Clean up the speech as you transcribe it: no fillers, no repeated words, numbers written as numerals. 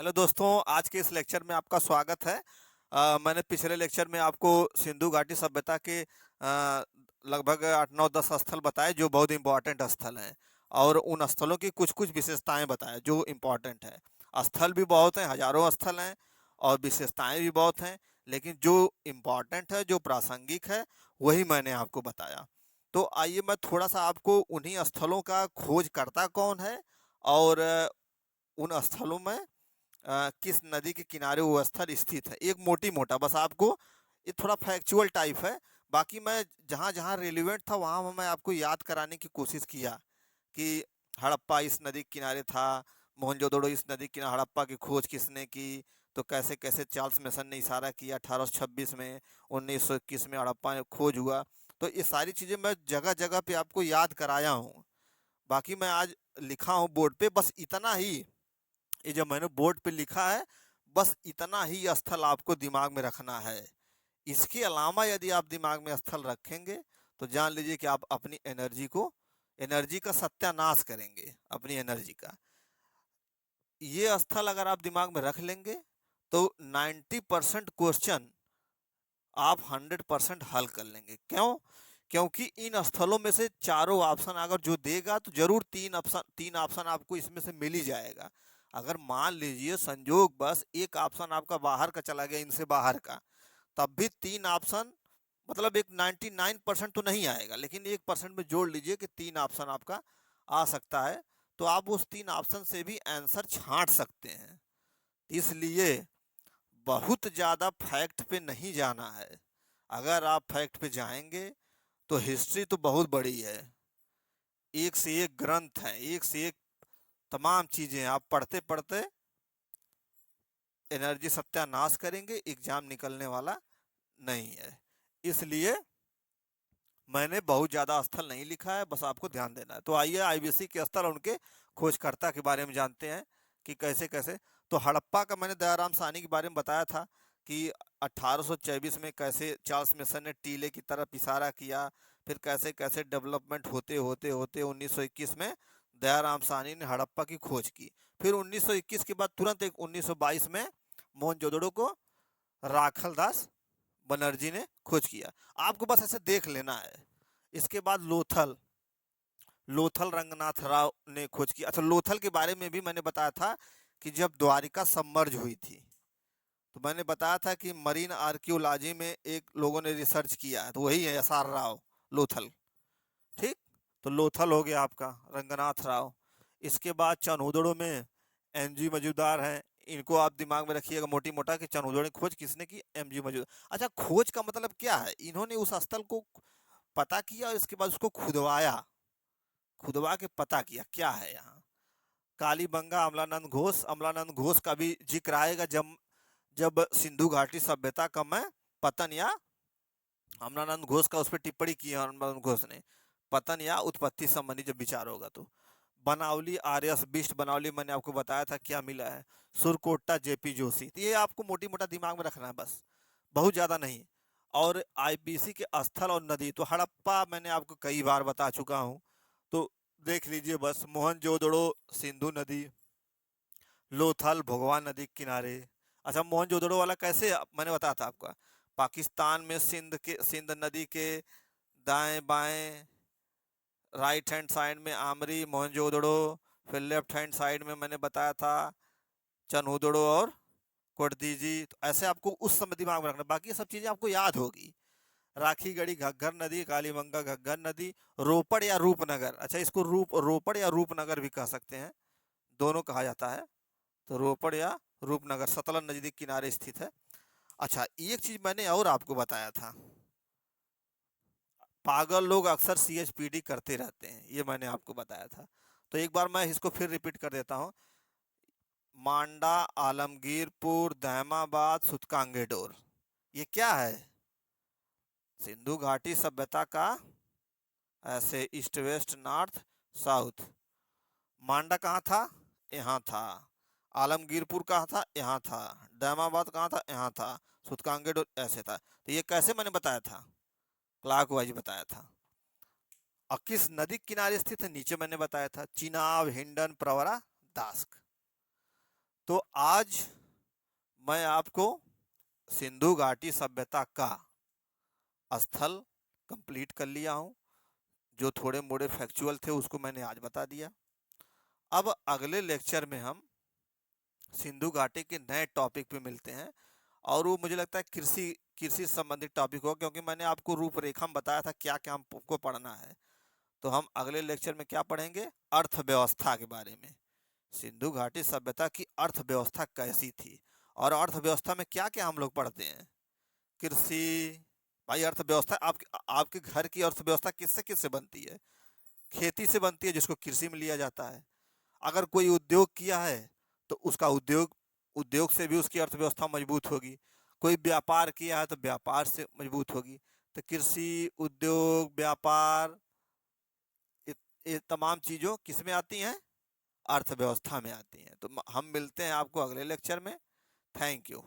Hello दोस्तों, आज के इस लेक्चर में आपका स्वागत है। मैंने पिछले लेक्चर में आपको सिंधु घाटी सभ्यता के लगभग 8 9 10 स्थल बताए जो बहुत इंपॉर्टेंट स्थल हैं, और उन स्थलों की कुछ कुछ विशेषताएं बताए जो इम्पोर्टेंट है। स्थल भी बहुत हैं, हजारों स्थल हैं, और विशेषताएं भी बहुत हैं, लेकिन जो इम्पोर्टेंट है, जो प्रासंगिक है, वही मैंने आपको बताया। तो आइए मैं थोड़ा सा आपको उन्हीं स्थलों का खोजकर्ता कौन है, और उन स्थलों में किस नदी के किनारे वो स्थल स्थित है, एक मोटी मोटा बस आपको, ये थोड़ा फैक्चुअल टाइप है। बाकी मैं जहाँ जहाँ रेलिवेंट था वहाँ मैं आपको याद कराने की कोशिश किया कि हड़प्पा इस नदी के किनारे था, मोहनजोदड़ो इस नदी के किनारे, हड़प्पा की खोज किसने की, तो कैसे कैसे चार्ल्स मेसन ने इशारा किया 1826 में, 1921 में हड़प्पा में खोज हुआ। तो ये सारी चीज़ें मैं जगह जगह पे आपको याद कराया हूँ। बाकी मैं आज लिखा हूँ बोर्ड पे बस इतना ही, ये जो मैंने बोर्ड पे लिखा है बस इतना ही स्थल आपको दिमाग में रखना है। इसके अलावा यदि आप दिमाग में स्थल रखेंगे तो जान लीजिए कि आप अपनी एनर्जी का सत्यानाश करेंगे, अपनी एनर्जी का। ये स्थल अगर आप दिमाग में रख लेंगे तो 90% क्वेश्चन आप 100% हल कर लेंगे। क्यों? क्योंकि इन स्थलों में से चारों ऑप्शन अगर जो देगा तो जरूर तीन ऑप्शन आपको इसमें से मिल ही जाएगा। अगर मान लीजिए संजोग बस एक ऑप्शन आपका बाहर का चला गया, इनसे बाहर का, तब भी तीन ऑप्शन, मतलब एक 99% तो नहीं आएगा, लेकिन 1% में जोड़ लीजिए कि तीन ऑप्शन आपका आ सकता है। तो आप उस तीन ऑप्शन से भी आंसर छांट सकते हैं। इसलिए बहुत ज़्यादा फैक्ट पे नहीं जाना है। अगर आप फैक्ट पे जाएंगे तो हिस्ट्री तो बहुत बड़ी है, एक से एक ग्रंथ है, एक से एक तमाम चीज़ें आप पढ़ते पढ़ते एनर्जी सत्यानाश करेंगे, एग्जाम निकलने वाला नहीं है। इसलिए मैंने बहुत ज़्यादा स्थल नहीं लिखा है, बस आपको ध्यान देना है। तो आइए आईबीसी के स्थल और उनके खोजकर्ता के बारे में जानते हैं कि कैसे कैसे। तो हड़प्पा का मैंने दयाराम साहनी के बारे में बताया था कि 1824 में कैसे चार्ल्स मेसन ने टीले की तरफ इशारा किया, फिर कैसे कैसे डेवलपमेंट होते होते होते 1921 में दयाराम साहनी ने हड़प्पा की खोज की। फिर 1921 के बाद तुरंत एक 1922 में मोहनजोदड़ो को राखल दास बनर्जी ने खोज किया। आपको बस ऐसे देख लेना है। इसके बाद लोथल, लोथल रंगनाथ राव ने खोज किया। अच्छा, लोथल के बारे में भी मैंने बताया था कि जब द्वारिका सबमर्ज हुई थी तो मैंने बताया था कि मरीन आर्कियोलॉजी में एक लोगों ने रिसर्च किया है, तो वही है एस आर राव लोथल। ठीक, तो लोथल हो गया आपका रंगनाथ राव। इसके बाद चनहुदड़ो में एम जी मजूमदार हैं, इनको आप दिमाग में रखिएगा मोटी मोटा कि चनहुदड़ो की खोज किसने की, एम जी मजूमदार। अच्छा, खोज का मतलब क्या है? इन्होंने उस स्थल को पता किया और इसके बाद उसको खुदवाया, खुदवा के पता किया क्या है यहाँ। कालीबंगा अमलानंद घोष का भी जिक्र आएगा जब जब सिंधु घाटी सभ्यता का मैं पतन या अमलानंद घोष का उस पर टिप्पणी की है अमलानंद घोष ने, पतन या उत्पत्ति संबंधी जब विचार होगा तो। बनावली आर्यस बिस्ट बनावली मैंने आपको बताया था क्या मिला है। सुरकोट्टा जेपी जोशी, तो ये आपको मोटी मोटा दिमाग में रखना है बस, बहुत ज़्यादा नहीं। और आईबीसी के स्थल और नदी, तो हड़प्पा मैंने आपको कई बार बता चुका हूँ, तो देख लीजिए बस। मोहनजोदड़ो सिंधु नदी, लोथल भगवान नदी के किनारे। अच्छा, मोहनजोदड़ो वाला कैसे मैंने बताया था आपका, पाकिस्तान में सिंध नदी के दाएं बाएं, राइट हैंड साइड में आमरी मोहनजोदड़ो, फिर लेफ्ट हैंड साइड में मैंने बताया था चनहुदड़ो और कोटदीजी। तो ऐसे आपको उस समय दिमाग में रखना, बाकी सब चीज़ें आपको याद होगी। राखी गढ़ी घग्गर नदी, कालीबंगा घग्गर नदी, रोपड़ या रूपनगर। अच्छा, इसको रोपड़ या रूपनगर भी कह सकते हैं, दोनों कहा जाता है। तो रोपड़ या रूपनगर सतलज नदी के किनारे स्थित है। अच्छा, एक चीज मैंने और आपको बताया था, पागल लोग अक्सर सीएचपीडी करते रहते हैं, ये मैंने आपको बताया था। तो एक बार मैं इसको फिर रिपीट कर देता हूँ। मांडा, आलमगीरपुर, दहमाबाद, सुतकांगेडोर, ये क्या है? सिंधु घाटी सभ्यता का ऐसे ईस्ट वेस्ट नॉर्थ साउथ। मांडा कहाँ था? यहाँ था। आलमगीरपुर कहाँ था? यहाँ था। दहमाबाद कहाँ था? यहाँ था। सुतकांगेडोर ऐसे था। तो ये कैसे मैंने बताया था? क्लॉकवाइज बताया था। और किस नदी किनारे स्थित है? नीचे मैंने बताया था, चिनाब, हिंडन, प्रवरा, दास्क। तो आज मैं आपको सिंधु घाटी सभ्यता का स्थल कंप्लीट कर लिया हूँ। जो थोड़े मोड़े फैक्चुअल थे उसको मैंने आज बता दिया। अब अगले लेक्चर में हम सिंधु घाटी के नए टॉपिक पे मिलते हैं, और वो मुझे लगता है कृषि कृषि से संबंधित टॉपिक होगा, क्योंकि मैंने आपको रूपरेखा में बताया था क्या क्या हमको पढ़ना है। तो हम अगले लेक्चर में क्या पढ़ेंगे? अर्थव्यवस्था के बारे में। सिंधु घाटी सभ्यता की अर्थव्यवस्था कैसी थी, और अर्थव्यवस्था में क्या क्या हम लोग पढ़ते हैं? कृषि। भाई अर्थव्यवस्था आपके आपके घर की अर्थव्यवस्था किससे किससे बनती है? खेती से बनती है, जिसको कृषि में लिया जाता है। अगर कोई उद्योग किया है तो उसका उद्योग उद्योग से भी उसकी अर्थव्यवस्था मजबूत होगी। कोई व्यापार किया है तो व्यापार से मजबूत होगी। तो कृषि, उद्योग, व्यापार, ये तमाम चीज़ों किस में आती हैं? अर्थव्यवस्था में आती हैं। तो हम मिलते हैं आपको अगले लेक्चर में। Thank you.